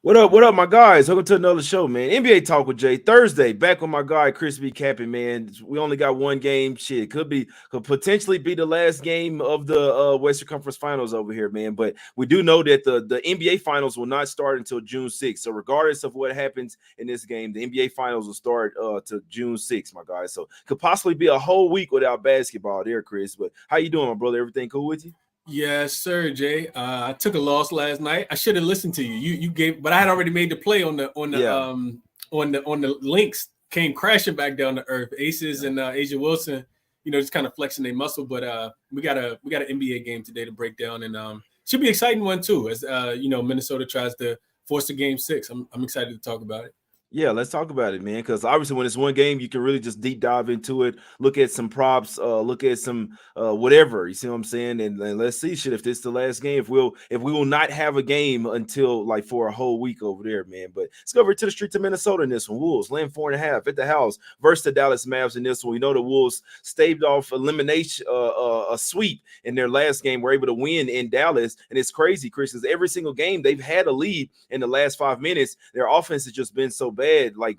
What up, my guys? Welcome to another show, man. NBA Talk with Jay. Thursday, back with my guy Chris B. Capping, man. We only got one game. Shit, could potentially be the last game of the Western Conference Finals over here, man. But we do know that the NBA Finals will not start until June 6th. So regardless of what happens in this game, the NBA Finals will start to June 6th, my guys. So could possibly be a whole week without basketball there, Chris. But how you doing, my brother? Everything cool with you? Yes, sir, Jay. I took a loss last night. I should have listened to you. You gave, but I had already made the play Yeah. on the links. Came crashing back down to earth. Aces and Asia Wilson, just kind of flexing their muscle. But we got an NBA game today to break down, and should be an exciting one too. As Minnesota tries to force a game six. I'm excited to talk about it. Yeah, let's talk about it, man. Because obviously, when it's one game, you can really just deep dive into it, look at some props, look at some whatever. You see what I'm saying? And let's see, shit, if this is the last game, if we will not have a game until like for a whole week over there, man. But let's go over to the streets of Minnesota in this one. Wolves laying 4.5 at the house versus the Dallas Mavs in this one. We know the Wolves staved off elimination, a sweep in their last game. Were able to win in Dallas, and it's crazy, Chris, because every single game they've had a lead in the last 5 minutes. Their offense has just been so bad, like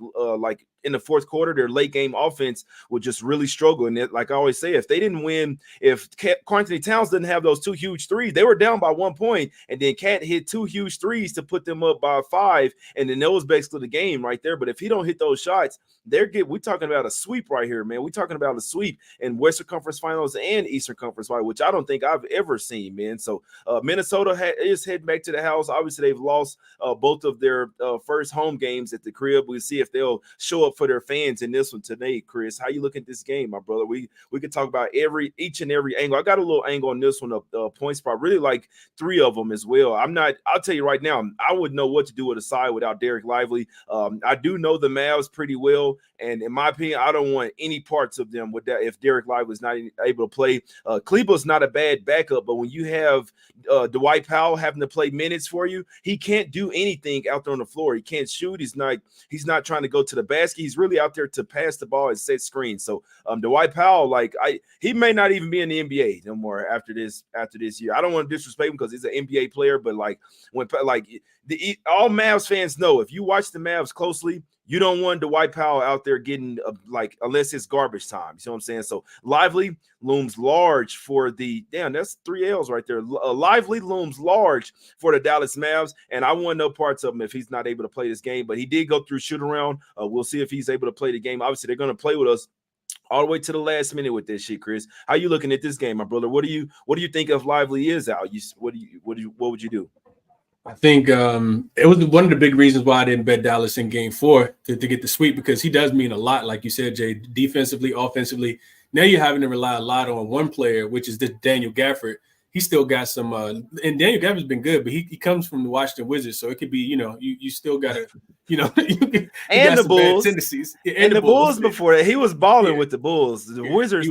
in the fourth quarter, their late game offense would just really struggle. And like I always say, if they didn't win, if Anthony Towns didn't have those two huge threes, they were down by 1 point, and then Cat hit two huge threes to put them up by 5, and then that was basically the game right there. But if he don't hit those shots, we're talking about a sweep right here, man. We're talking about a sweep in Western Conference Finals and Eastern Conference Finals, which I don't think I've ever seen, man. So Minnesota is heading back to the house. Obviously, they've lost both of their first home games at the crib. We'll see if they'll show up for their fans in this one today. Chris, how you look at this game, my brother? We could talk about each and every angle. I got a little angle on this one, point spot. Really like 3 of them as well. I'll tell you right now, I wouldn't know what to do with a side without Derek Lively. I do know the Mavs pretty well, and in my opinion, I don't want any parts of them with that if Derek Lively is not able to play. Kleber's not a bad backup, but when you have Dwight Powell having to play minutes for you, he can't do anything out there on the floor. He can't shoot. He's not trying to go to the basket. He's really out there to pass the ball and set screens. So Dwight Powell, he may not even be in the NBA no more after this year. I don't want to disrespect him because he's an NBA player, but all Mavs fans know, if you watch the Mavs closely, you don't want Dwight Powell out there getting unless it's garbage time. You see what I'm saying? So Lively looms large for that's 3 L's right there. Lively looms large for the Dallas Mavs, and I want no parts of him if he's not able to play this game. But he did go through shoot around. We'll see if he's able to play the game. Obviously, they're going to play with us all the way to the last minute with this shit, Chris. How you looking at this game, my brother? What do you think if Lively is out? What would you do? I think it was one of the big reasons why I didn't bet Dallas in game 4 to get the sweep, because he does mean a lot, like you said, Jay, defensively, offensively. Now you're having to rely a lot on one player, which is this Daniel Gafford. He still got some and Daniel Gafford's been good, but he comes from the Washington Wizards, so it could be, you still got to, and the Bulls tendencies. and the Bulls before that. He was balling with the Bulls. The Wizards,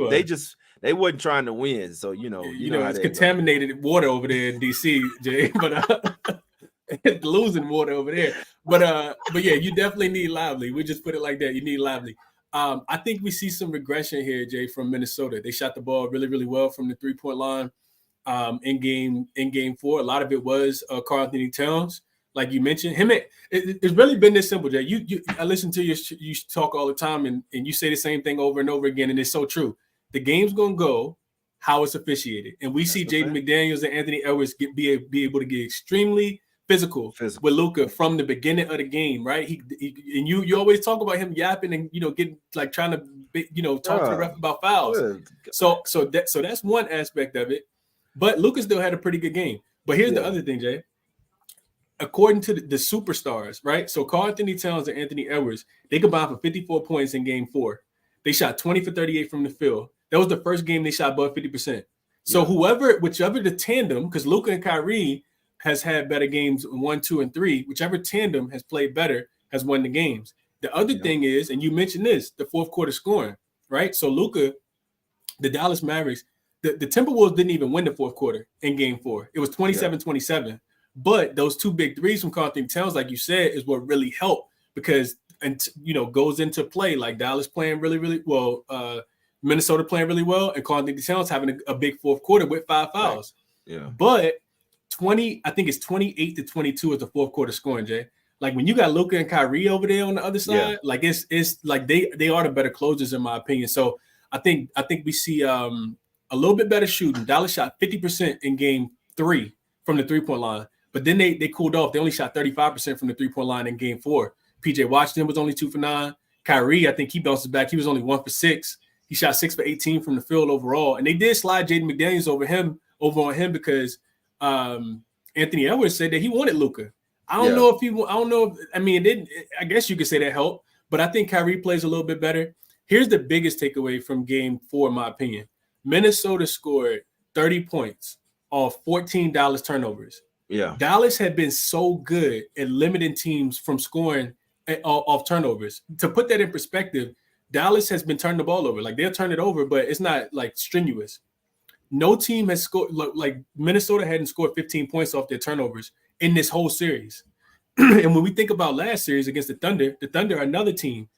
they wasn't trying to win. So you know it's contaminated water over there in DC, Jay, but losing water over there. But yeah, you definitely need Lively. We just put it like that. You need Lively. I think we see some regression here, Jay, from Minnesota. They shot the ball really, really well from the 3-point line in game 4. A lot of it was Karl Anthony Towns, like you mentioned. It's really been this simple, Jay. I listen to you talk all the time, and you say the same thing over and over again, and it's so true. The game's gonna go how it's officiated, and we see Jaden McDaniels and Anthony Edwards be able to get extremely physical with Luka from the beginning of the game, right? He and you always talk about him yapping and getting like trying to talk to the ref about fouls. So that's one aspect of it. But Luka still had a pretty good game. But here's the other thing, Jay. According to the superstars, right? So Karl Anthony Towns and Anthony Edwards, they combined for 54 points in game 4. They shot 20 for 38 from the field. That was the first game they shot above 50%. So whichever the tandem, because Luka and Kyrie has had better games 1, 2, and 3, whichever tandem has played better has won the games. The other thing is, and you mentioned this, the fourth quarter scoring, right? So Luka, the Dallas Mavericks, the Timberwolves didn't even win the fourth quarter in game 4. It was 27-27. But those 2 big threes from Karl Anthony Towns, like you said, is what really helped because, goes into play like Dallas playing really, really well, Minnesota playing really well, and Karl Anthony Towns having a big fourth quarter with 5 fouls. Right. Yeah. But I think it's 28-22 is the fourth quarter scoring, Jay. Like when you got Luka and Kyrie over there on the other side, like it's like they are the better closers in my opinion. So I think we see a little bit better shooting. Dallas shot 50% in game 3 from the 3-point line, but then they cooled off. They only shot 35% from the 3-point line in game 4. PJ Washington was only 2 for 9. Kyrie, I think he bounces back. He was only 1 for 6. He shot 6 for 18 from the field overall, and they did slide Jaden McDaniels over on him because Anthony Edwards said that he wanted Luka. I don't know if he. I don't know. I mean, it didn't. I guess you could say that helped, but I think Kyrie plays a little bit better. Here's the biggest takeaway from Game 4, in my opinion. Minnesota scored 30 points off 14 Dallas turnovers. Yeah, Dallas had been so good at limiting teams from scoring off turnovers. To put that in perspective, Dallas has been turning the ball over. Like they'll turn it over, but it's not like strenuous. No team has scored like Minnesota hadn't scored 15 points off their turnovers in this whole series. And when we think about last series against the Thunder are another team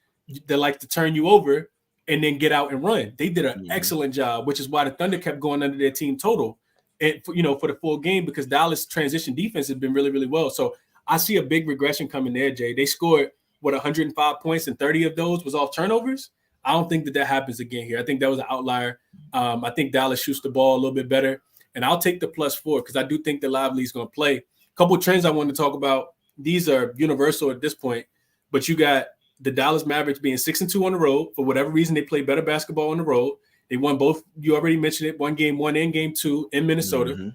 that likes to turn you over and then get out and run. They did an excellent job, which is why the Thunder kept going under their team total, and for the full game, because Dallas transition defense has been really, really well. So I see a big regression coming there, Jay. They scored 105 points, and 30 of those was off turnovers. I don't think that happens again here. I think that was an outlier. I think Dallas shoots the ball a little bit better, and I'll take the +4 because I do think that Lively is going to play. A couple of trends I want to talk about. These are universal at this point, but you got the Dallas Mavericks being 6-2 on the road. For whatever reason, they play better basketball on the road. They won both. You already mentioned it. One game 1 and game 2 in Minnesota. And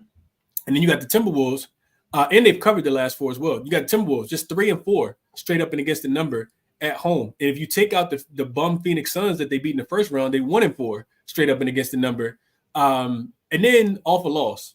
then you got the Timberwolves, and they've covered the last 4 as well. You got Timberwolves just 3-4 straight up and against the number at home. And if you take out the bum Phoenix Suns that they beat in the first round, they 1-4 straight up and against the number. And then off a loss.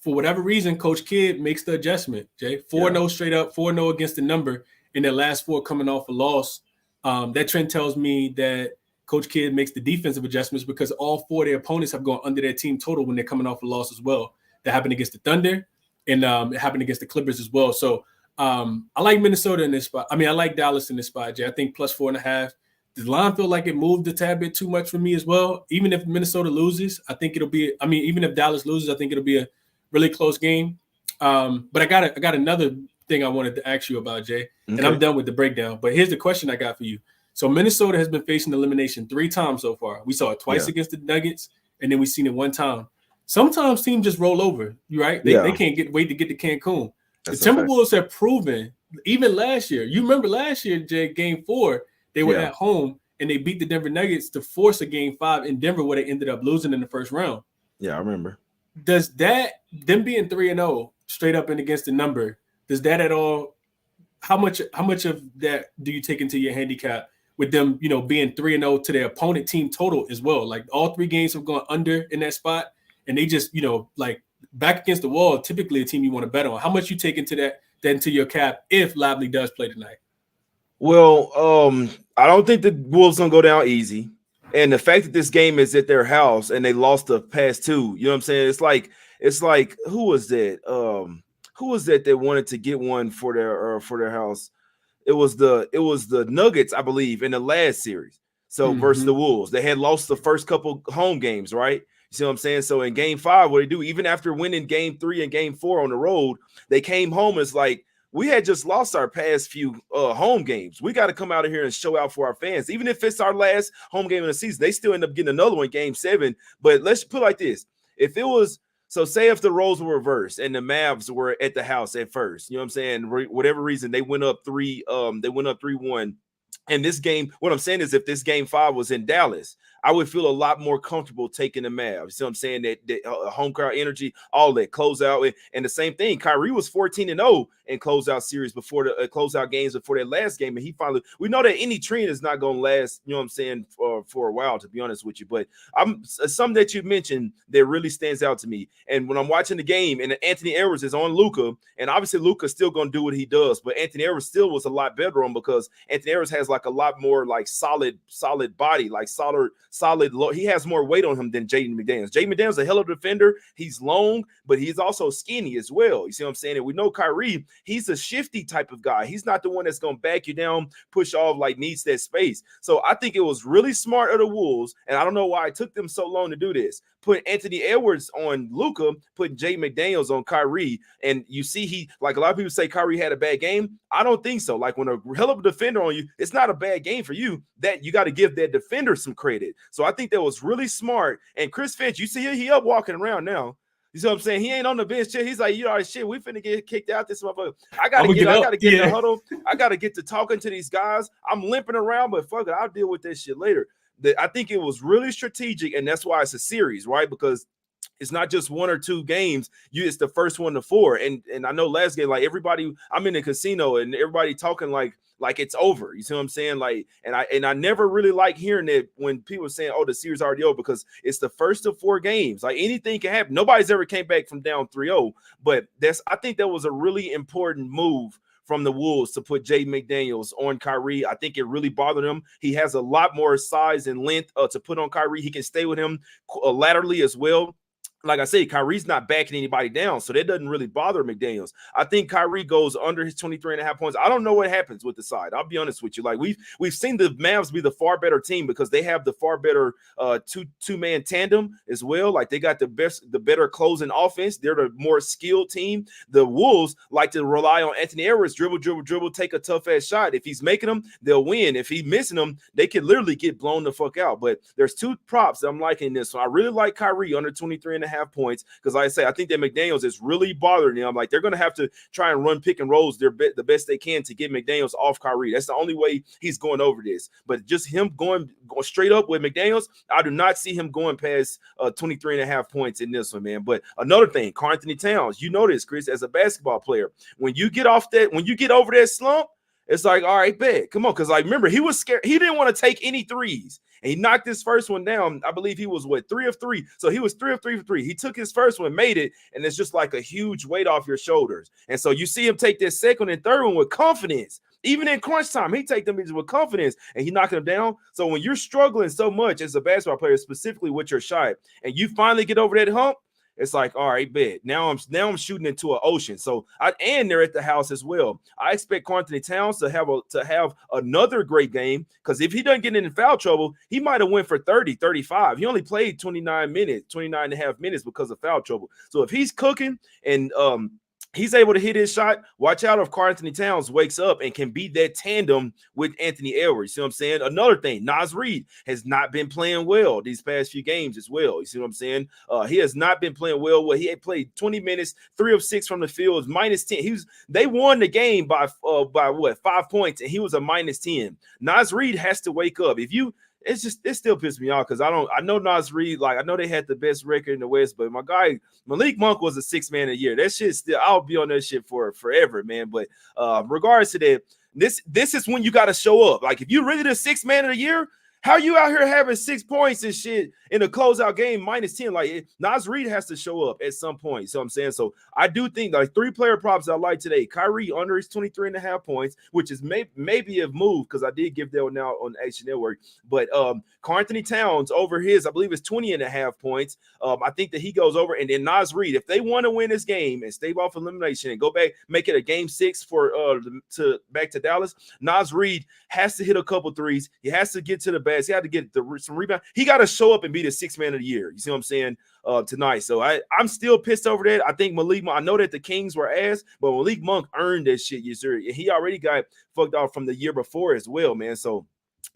For whatever reason, Coach Kidd makes the adjustment, Jay. 4-0 straight up, 4-0 against the number in their last 4 coming off a loss. That trend tells me that Coach Kidd makes the defensive adjustments because all 4 of their opponents have gone under their team total when they're coming off a loss as well. That happened against the Thunder, and it happened against the Clippers as well. So I like Minnesota in this spot. I mean, I like Dallas in this spot, Jay. I think +4.5. Does the line feel like it moved a tad bit too much for me as well? Even if Minnesota loses, I think it'll be – I mean, even if Dallas loses, I think it'll be a really close game. But I got another thing I wanted to ask you about, Jay, and I'm done with the breakdown. But here's the question I got for you. So Minnesota has been facing elimination 3 times so far. We saw it twice against the Nuggets, and then we've seen it 1 time. Sometimes teams just roll over, right? They can't wait to get to Cancun. That's the Timberwolves have proven, even last year. You remember last year, Jay, Game 4, they were at home, and they beat the Denver Nuggets to force a Game 5 in Denver where they ended up losing in the first round. Yeah, I remember. Does that, them being 3-0 straight up and against the number, does that at all, how much of that do you take into your handicap with them, being 3-0 to their opponent team total as well? Like all 3 games have gone under in that spot, and they just, like back against the wall, typically a team you want to bet on. How much you take into that into your cap if Lively does play tonight? Well, I don't think the Wolves gonna go down easy. And the fact that this game is at their house and they lost the past 2, you know what I'm saying? It's like who was that? Who was that wanted to get one for their house? It was the Nuggets, I believe, in the last series. So versus the Wolves, they had lost the first couple home games, right? You see what I'm saying? So in Game 5, what they do, even after winning Game 3 and Game 4 on the road, they came home. It's like, we had just lost our past few home games. We got to come out of here and show out for our fans. Even if it's our last home game of the season, they still end up getting another one, Game 7. But let's put it like this. If it was – so say if the roles were reversed and the Mavs were at the house at first, you know what I'm saying? Whatever reason, they went up 3-1. And this game, what I'm saying is if this Game 5 was in Dallas, I would feel a lot more comfortable taking the Mavs. You see what I'm saying? That home crowd energy, all that closeout. And the same thing, Kyrie was 14-0 in closeout series before the closeout games before that last game. And he finally, we know that any trend is not going to last, you know what I'm saying, for a while, to be honest with you. But something that you mentioned that really stands out to me. And when I'm watching the game and Anthony Edwards is on Luka, and obviously Luka's still going to do what he does, but Anthony Edwards still was a lot better on because Anthony Edwards has like a lot more like solid body, like solid. He has more weight on him than Jaden McDaniels. Jaden McDaniels is a hell of a defender. He's long, but he's also skinny as well. You see what I'm saying? And we know Kyrie, he's a shifty type of guy. He's not the one that's going to back you down, push off, like needs that space. So I think it was really smart of the Wolves, and I don't know why it took them so long to do this, put Anthony Edwards on Luka, putting Jay McDaniels on Kyrie, and you see he, like a lot of people say Kyrie had a bad game. I don't think so. Like when a hell of a defender on you, it's not a bad game for you. That you got to give that defender some credit. So I think that was really smart. And Chris Finch, you see he up walking around now. You see what I'm saying? He ain't on the bench chair. He's like, you know, shit, we finna get kicked out this motherfucker. I gotta get in the huddle. I gotta get to talking to these guys. I'm limping around, but fuck it, I'll deal with this shit later. I think it was really strategic, and that's why it's a series, right? Because it's not just 1 or 2 games. It's the first 1 to 4. And I know last game, like everybody, I'm in the casino and everybody talking like it's over. You see what I'm saying? Like, and I never really like hearing it when people are saying, oh, the series already over, because it's the first of 4 games. Like anything can happen. Nobody's ever came back from down 3-0. But I think that was a really important move from the Wolves to put Jay McDaniels on Kyrie. I think it really bothered him. He has a lot more size and length to put on Kyrie. He can stay with him laterally as well. Like I say, Kyrie's not backing anybody down, so that doesn't really bother McDaniels. I think Kyrie goes under his 23.5 points. I don't know what happens with the side. I'll be honest with you. Like we've seen the Mavs be the far better team because they have the far better two-man tandem as well. Like they got the better closing offense. They're the more skilled team. The Wolves like to rely on Anthony Edwards, dribble, take a tough ass shot. If he's making them, they'll win. If he's missing them, they can literally get blown the fuck out. But there's 2 props that I'm liking this. So I really like Kyrie under 23.5 points because, like I say, I think that McDaniels is really bothering them. Like they're going to have to try and run pick and rolls the best they can to get McDaniels off Kyrie. That's the only way he's going over this. But just him going straight up with McDaniels, I do not see him going past 23.5 points in this one, man. But another thing, Karl Anthony Towns, you know this, Chris, as a basketball player, when you get over that slump, it's like, all right, bet, come on. Because, like, remember, he was scared. He didn't want to take any threes. And he knocked his first one down. I believe he was, 3 of 3. So he was 3 of 3 for 3. He took his first one, made it, and it's just like a huge weight off your shoulders. And so you see him take this second and third one with confidence. Even in crunch time, he take them with confidence, and he knocking them down. So when you're struggling so much as a basketball player, specifically with your shot, and you finally get over that hump, it's like, all right, bet. Now I'm shooting into an ocean. So and they're at the house as well. I expect Karl Anthony Towns to have another great game, because if he doesn't get in foul trouble, he might have went for 30, 35. He only played 29 and a half minutes because of foul trouble. So if he's cooking and he's able to hit his shot, watch out if Karl Anthony Towns wakes up and can be that tandem with Anthony Edwards. You see what I'm saying? Another thing, Naz Reid has not been playing well these past few games as well. You see what I'm saying? He has not been playing well. He had played 20 minutes, 3 of 6 from the field, minus 10. They won the game by 5 points, and he was a minus 10. Naz Reid has to wake up. It still pisses me off because I know Naz Reid, like I know they had the best record in the West, but my guy Malik Monk was a 6th man of the year. That shit still, I'll be on that shit for forever, man. But regards to that, this is when you got to show up. Like if you really the 6th man of the year, how you out here having 6 points and shit in a closeout game minus 10? Like Naz Reid has to show up at some point. So I'm saying, so I do think like 3 player props I like today. Kyrie under his 23.5 points, which is maybe a move because I did give that one out on Action Network. But Karl Anthony Towns over his, I believe it's 20.5 points. I think that he goes over, and then Naz Reid, if they want to win this game and stave off elimination and go back, make it a game 6 for back to Dallas, Naz Reid has to hit a couple threes. He has to get to the basket. He had to get some rebound. He got to show up and be the 6th man of the year. You see what I'm saying? Tonight. So I'm still pissed over that. I think Malik Monk, I know that the Kings were ass, but Malik Monk earned that shit yesterday. He already got fucked off from the year before as well, man. So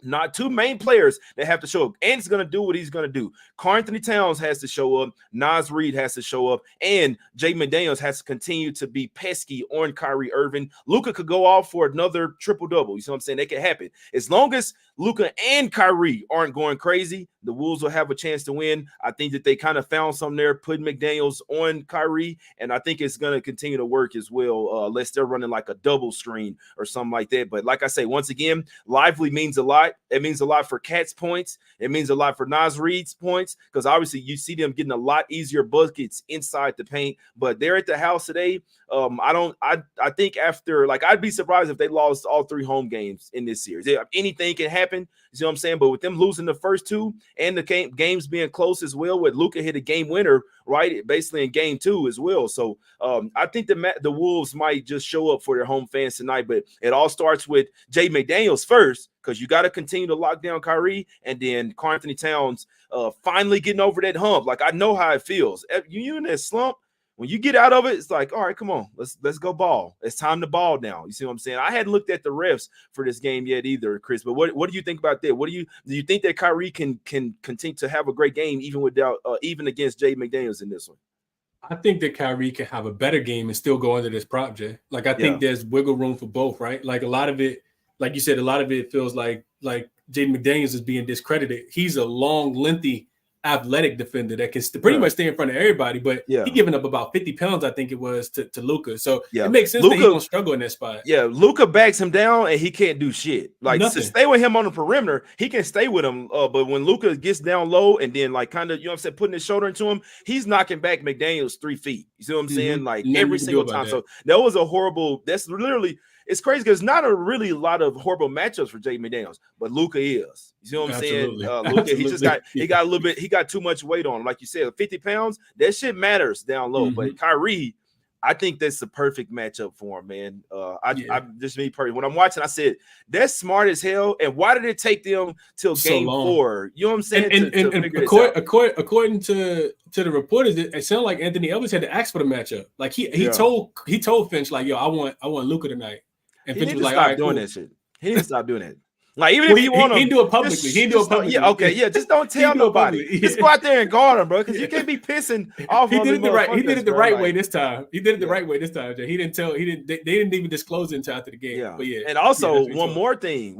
not 2 main players that have to show up. And it's going to do what he's going to do. Karl Anthony Towns has to show up. Naz Reid has to show up. And Jay McDaniels has to continue to be pesky on Kyrie Irving. Luka could go off for another triple-double. You see what I'm saying? That can happen. As long as Luka and Kyrie aren't going crazy, the Wolves will have a chance to win. I think that they kind of found something there, putting McDaniels on Kyrie, and I think it's going to continue to work as well, unless they're running like a double screen or something like that. But like I say, once again, lively means a lot. It means a lot for Cat's points. It means a lot for Naz Reid's points, because obviously you see them getting a lot easier buckets inside the paint. But they're at the house today. I think after, like, I'd be surprised if they lost all 3 home games in this series. Anything can happen. happen. You see what I'm saying? But with them losing the first two and the games being close as well, with Luka hit a game winner, right? Basically in game 2 as well. So I think the Wolves might just show up for their home fans tonight. But it all starts with Jay McDaniels first, because you got to continue to lock down Kyrie, and then Karl Anthony Towns finally getting over that hump. Like, I know how it feels. You in that slump. When you get out of it, it's like, all right, come on, let's go ball. It's time to ball now. You see what I'm saying? I hadn't looked at the refs for this game yet either, Chris. But what do you think about that? Do you think that Kyrie can continue to have a great game even against Jay McDaniels in this one? I think that Kyrie can have a better game and still go under this prop, Jay. Like, I think there's wiggle room for both, right? Like, a lot of it, like you said, a lot of it feels like Jay McDaniels is being discredited. He's a long, lengthy, athletic defender that can pretty much stay in front of everybody, but he giving up about 50 pounds, I think it was, to Luka. So it makes sense that he's gonna struggle in that spot. Yeah, Luka backs him down and he can't do shit. Like, to stay with him on the perimeter, he can stay with him. But when Luka gets down low and then, like, kind of, you know what I'm saying, putting his shoulder into him, he's knocking back McDaniels 3 feet. You see what I'm saying? Like, every single time. That. So that was a horrible. That's literally. It's crazy because not a really lot of horrible matchups for Jay McDaniels, but Luka is. You see what I'm saying? Luka, he got a little bit, he got too much weight on him. Like you said, 50 pounds, that shit matters down low. But Kyrie, I think that's the perfect matchup for him, man. I just me personally, when I'm watching, I said that's smart as hell. And why did it take them till game 4? You know what I'm saying? And according to the reporters, it sounded like Anthony Edwards had to ask for the matchup. Like, he told Finch, like, yo, I want Luka tonight. And Finch was like, all right, doing that shit. He didn't stop doing that. Like, even if you want him, he do it publicly. He do it publicly. Yeah, okay, yeah. Just don't tell nobody. Just go out there and guard him, bro, because you can't be pissing off. He did it the right. He did it the right way this time. He did it the right way this time. Jay. He didn't tell. He didn't. They didn't even disclose it until after the game. Yeah, but yeah. And also one more thing.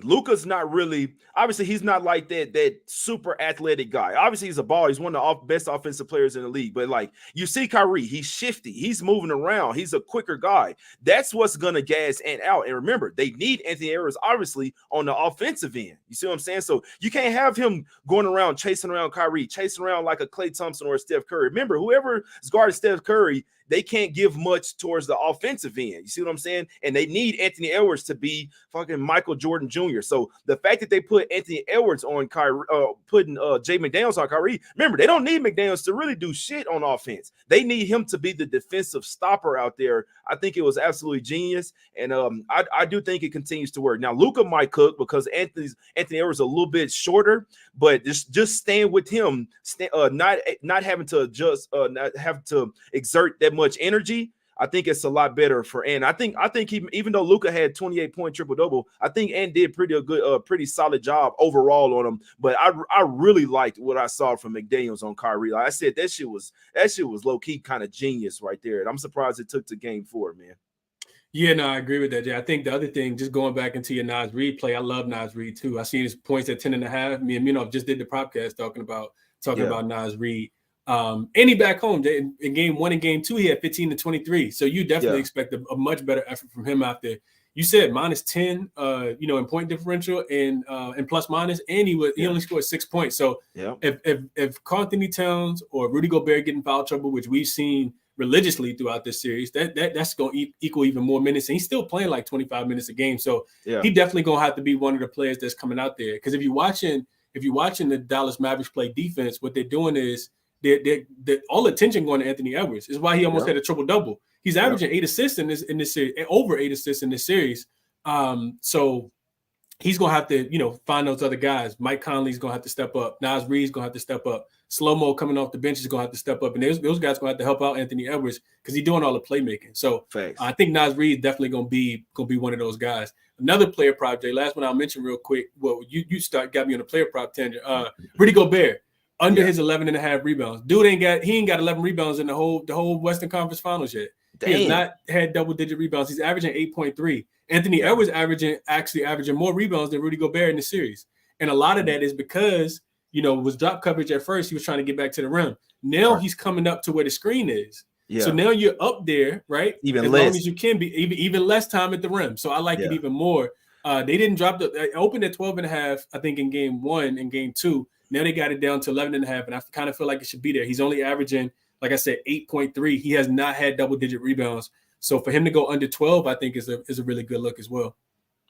Luka's not really. Obviously, he's not like that super athletic guy. Obviously, he's a baller. He's one of the best offensive players in the league. But, like, you see Kyrie, he's shifty. He's moving around. He's a quicker guy. That's what's gonna gas Ant out. And remember, they need Anthony Edwards obviously on the offensive end. You see what I'm saying? So you can't have him going around chasing around Kyrie, chasing around like a Klay Thompson or a Steph Curry. Remember, whoever is guarding Steph Curry, they can't give much towards the offensive end. You see what I'm saying? And they need Anthony Edwards to be fucking Michael Jordan Jr. So the fact that they put Anthony Edwards on Kyrie, putting Jay McDaniels on Kyrie, remember, they don't need McDaniels to really do shit on offense. They need him to be the defensive stopper out there. I think it was absolutely genius. And I do think it continues to work. Now, Luka might cook because Anthony Edwards is a little bit shorter, but just staying with him, not having to adjust, not have to exert that much energy. I think it's a lot better for Ant. I think he, even though Luka had 28-point triple-double, I think Ant did pretty solid job overall on him. But I really liked what I saw from McDaniels on Kyrie. Like I said, that shit was low-key kind of genius right there. And I'm surprised it took to game 4, man. Yeah, no, I agree with that, Jay. I think the other thing, just going back into your Naz Reid play, I love Naz Reid too. I see his points at 10.5. Me and Minov just did the podcast talking about Naz Reid. And he back home in game 1 and game 2, he had 15 to 23. So you definitely expect a much better effort from him after. You said -10, in point differential and plus minus, and he only scored 6 points. So if Karl Anthony Towns or Rudy Gobert get in foul trouble, which we've seen religiously throughout this series, that's going to equal even more minutes. And he's still playing like 25 minutes a game. So he definitely going to have to be one of the players that's coming out there. Because if you're watching the Dallas Mavericks play defense, what they're doing is they're all attention going to Anthony Edwards. Is why he almost had a triple-double. He's averaging 8 assists in this series, over 8 assists in this series. So he's going to have to, find those other guys. Mike Conley's going to have to step up. Naz Reid's going to have to step up. Slow-mo coming off the bench is going to have to step up. And those guys going to have to help out Anthony Edwards because he's doing all the playmaking. So I think Naz Reid is definitely going to be one of those guys. Another player prop, Jay, last one I'll mention real quick. Well, you got me on a player prop tangent. Rudy Gobert, under his 11.5 rebounds. Dude ain't got 11 rebounds in the whole Western Conference Finals yet. Damn. He has not had double-digit rebounds. He's averaging 8.3. Anthony Edwards averaging more rebounds than Rudy Gobert in the series. And a lot of that is because, was drop coverage at first. He was trying to get back to the rim. Now he's coming up to where the screen is. Yeah. So now you're up there, right? Even as less. long as you can be, even less time at the rim. So I like it even more. They didn't drop they opened at 12.5, I think, in game 1 and game 2. Now they got it down to 11.5, and I kind of feel like it should be there. He's only averaging, like I said, 8.3. He has not had double-digit rebounds. So for him to go under 12, I think is a really good look as well.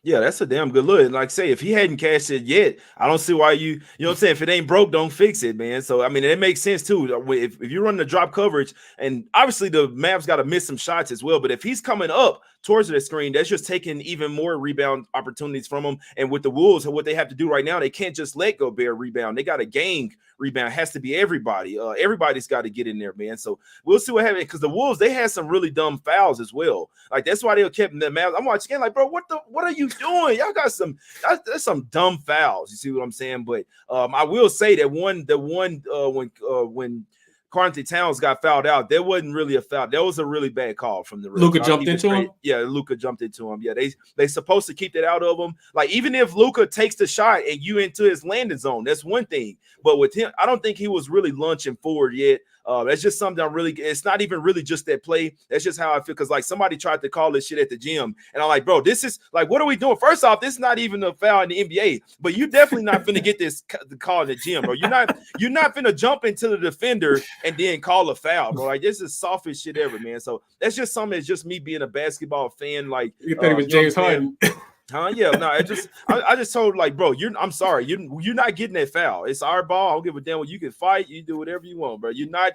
Yeah, that's a damn good look. And like I say, if he hadn't cashed it yet, I don't see why you know what I'm saying. If it ain't broke, don't fix it, man. So I mean, it makes sense too. If you're running the drop coverage, and obviously the Mavs got to miss some shots as well. But if he's coming up towards the screen, that's just taking even more rebound opportunities from him. And with the Wolves, what they have to do right now, they can't just let Gobert rebound. They got to gang rebound. It has to be everybody. Everybody's got to get in there, man. So we'll see what happens because the Wolves, they had some really dumb fouls as well. Like that's why they kept the Mavs. I'm watching again, like, bro, what are you doing? Y'all got that's some dumb fouls. You see what I'm saying? But I will say that when Carnty Towns got fouled out, there wasn't really a foul. That was a really bad call from the refs. Luka jumped into him. Yeah, Luka jumped into him. Yeah, they supposed to keep that out of him. Like even if Luka takes the shot and you into his landing zone, that's one thing. But with him, I don't think he was really launching forward yet. That's just something I'm really. It's not even really just that play. That's just how I feel. Because like somebody tried to call this shit at the gym, and I'm like, bro, this is like, what are we doing? First off, this is not even a foul in the NBA. But you definitely not finna get this call in the gym, bro. You're not finna jump into the defender and then call a foul, bro. Like this is softest shit ever, man. So that's just something. That's just me being a basketball fan. Like you think it was James Harden. Huh? Yeah, no, I just told like, bro, I'm sorry, you're not getting that foul. It's our ball. I don't give a damn what you can fight. You do whatever you want, bro. You're not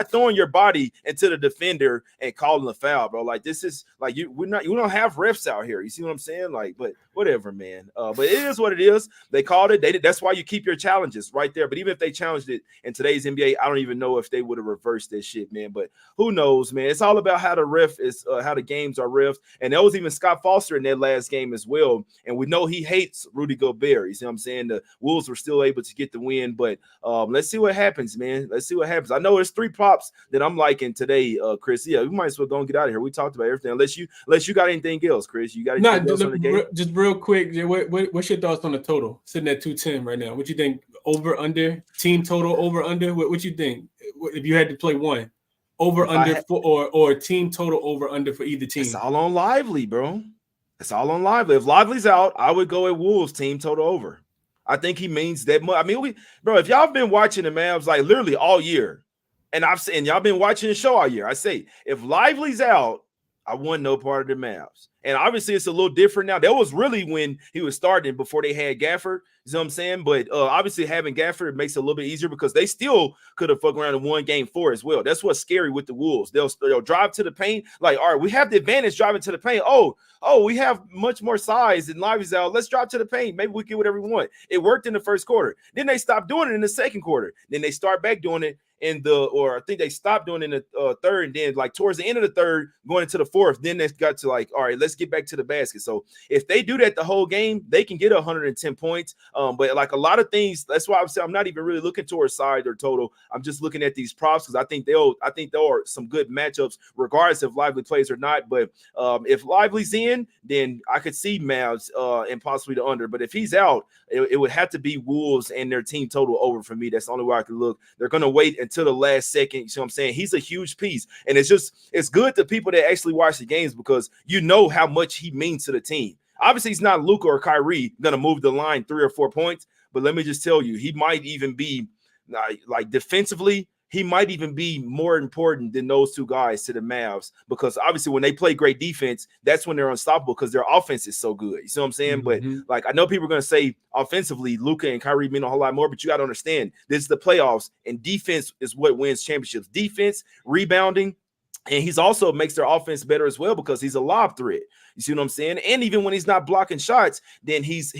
throwing your body into the defender and calling a foul, bro. We don't have refs out here. You see what I'm saying? Like, but whatever, man. But it is what it is. They called it. That's why you keep your challenges right there. But even if they challenged it in today's NBA, I don't even know if they would have reversed this shit, man. But who knows, man? It's all about how how the games are refed. And that was even Scott Foster in that last game as well. And we know he hates Rudy Gobert. You see what I'm saying? The Wolves were still able to get the win, but let's see what happens, man. Let's see what happens. I know there's 3 props that I'm liking today, Chris. Yeah, we might as well go and get out of here. We talked about everything. Unless you got anything else, Chris. You got anything else on the game? Just real quick, what's your thoughts on the total? Sitting at 210 right now. What you think? Over, under, team total, over, under? What you think? If you had to play one, over, under, or team total, over, under for either team? It's all on Lively, bro. It's all on Lively. If Lively's out, I would go at Wolves team total over. I think he means that much. I mean, if y'all been watching the Mavs like literally all year, and y'all been watching the show all year, I say if Lively's out, I want no part of the Mavs. And obviously it's a little different now. That was really when he was starting before they had Gafford. You know what I'm saying? But obviously having Gafford makes it a little bit easier because they still could have fucked around and won game 4 as well. That's what's scary with the Wolves. They'll drive to the paint. Like, all right, we have the advantage driving to the paint. Oh, we have much more size and Lively's out. Let's drive to the paint. Maybe we get whatever we want. It worked in the first quarter. Then they stopped doing it in the second quarter. Then they start back doing it I think they stopped doing it in the third, and then like towards the end of the third, going into the fourth, then they got to like, all right, let's get back to the basket. So if they do that the whole game, they can get 110 points. But like a lot of things, that's why I'm saying I'm not even really looking towards side or total. I'm just looking at these props because I think there are some good matchups, regardless if Lively plays or not. But if Lively's in, then I could see Mavs and possibly the under. But if he's out, it would have to be Wolves and their team total over for me. That's the only way I can look. They're going to wait until the last second. You see what I'm saying? He's a huge piece. And it's good to people that actually watch the games because you know how much he means to the team. Obviously, he's not Luka or Kyrie going to move the line 3 or 4 points. But let me just tell you, he might even be like defensively, he might even be more important than those 2 guys to the Mavs because obviously when they play great defense, that's when they're unstoppable because their offense is so good. You see what I'm saying? Mm-hmm. But like I know people are going to say offensively, Luka and Kyrie mean a whole lot more, but you got to understand this is the playoffs and defense is what wins championships. Defense, rebounding, and he's also makes their offense better as well because he's a lob threat. You see what I'm saying? And even when he's not blocking shots, then he's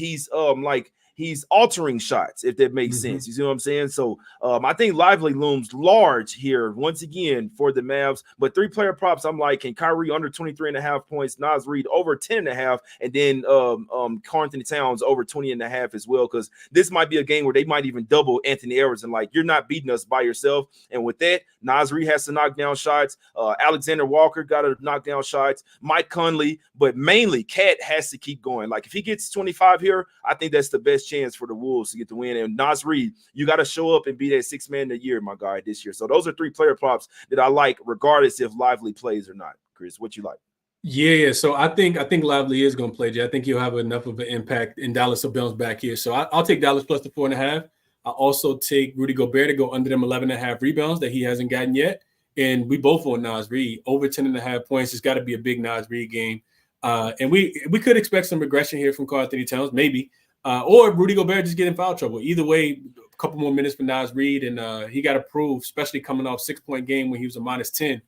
altering shots, if that makes sense. You see what I'm saying? So I think Lively looms large here once again for the Mavs. But 3-player props, I'm liking Kyrie under 23.5 points, Naz Reid over 10.5, and then Karl Anthony Towns over 20.5 as well. Because this might be a game where they might even double Anthony Edwards and like you're not beating us by yourself. And with that, Naz Reid has to knock down shots. Alexander Walker got to knock down shots. Mike Conley, but mainly Cat has to keep going. Like if he gets 25 here, I think that's the best chance for the Wolves to get the win. And Naz Reid, you got to show up and be that 6th man of the year, my guy, this year. So those are 3-player props that I like, regardless if Lively plays or not. Chris, what you like? Yeah. So I think Lively is going to play, Jay. I think he'll have enough of an impact, and Dallas will bounce back here. So I'll take Dallas plus the 4.5. I'll also take Rudy Gobert to go under them 11.5 rebounds that he hasn't gotten yet. And we both on Naz Reid over 10.5 points. It's got to be a big Naz Reid game. And we could expect some regression here from Karl Anthony Towns, maybe. Or Rudy Gobert just get in foul trouble. Either way, a couple more minutes for Nas Reed, and he got to prove, especially coming off 6-point game when he was a -10.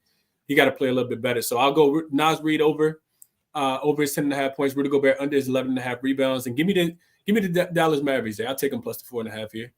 He got to play a little bit better. So I'll go Nas Reed over his 10.5 points. Rudy Gobert under his 11.5 rebounds, and give me the Dallas Mavericks there. I'll take them plus the 4.5 here.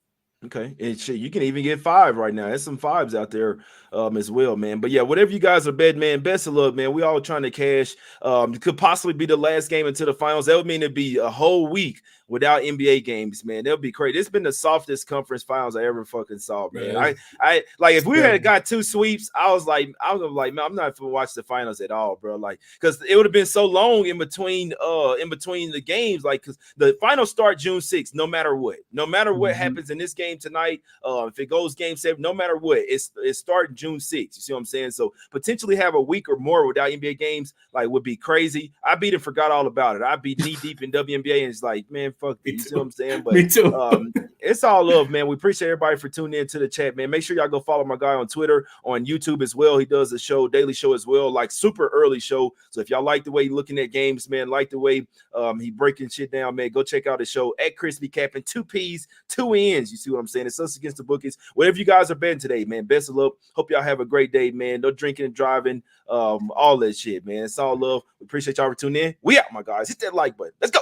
Okay, and shit, you can even get 5 right now. There's some 5s out there as well, man. But yeah, whatever you guys are betting, man, best of luck, man. We all trying to cash. It could possibly be the last game into the finals. That would mean it'd be a whole week without NBA games, man. That'll be crazy. It's been the softest conference finals I ever fucking saw, man. Man, I like if we had got 2 sweeps, I was like, man, I'm not gonna watch the finals at all, bro. Like, because it would have been so long in between the games, like, because the finals start June 6th, no matter what happens in this game tonight. If it goes game 7, no matter what, it's starting June 6th. You see what I'm saying? So potentially have a week or more without NBA games, like, would be crazy. I beat and forgot all about it. I'd be knee deep in WNBA, and it's like, man, fuck it. You see what I'm saying? But me too. It's all love, man. We appreciate everybody for tuning in to the chat, man. Make sure y'all go follow my guy on Twitter, on YouTube as well. He does the show, daily show as well, like super early show. So if y'all like the way he's looking at games, man, like the way he breaking shit down, man, go check out his show at Crispy Capping. 2 P's, 2 N's. You see what I'm saying? It's Us Against the Bookies. Whatever you guys are betting today, man, best of luck. Hope y'all have a great day, man. No drinking and driving, all that shit, man. It's all love. We appreciate y'all for tuning in. We out, my guys. Hit that like button. Let's go.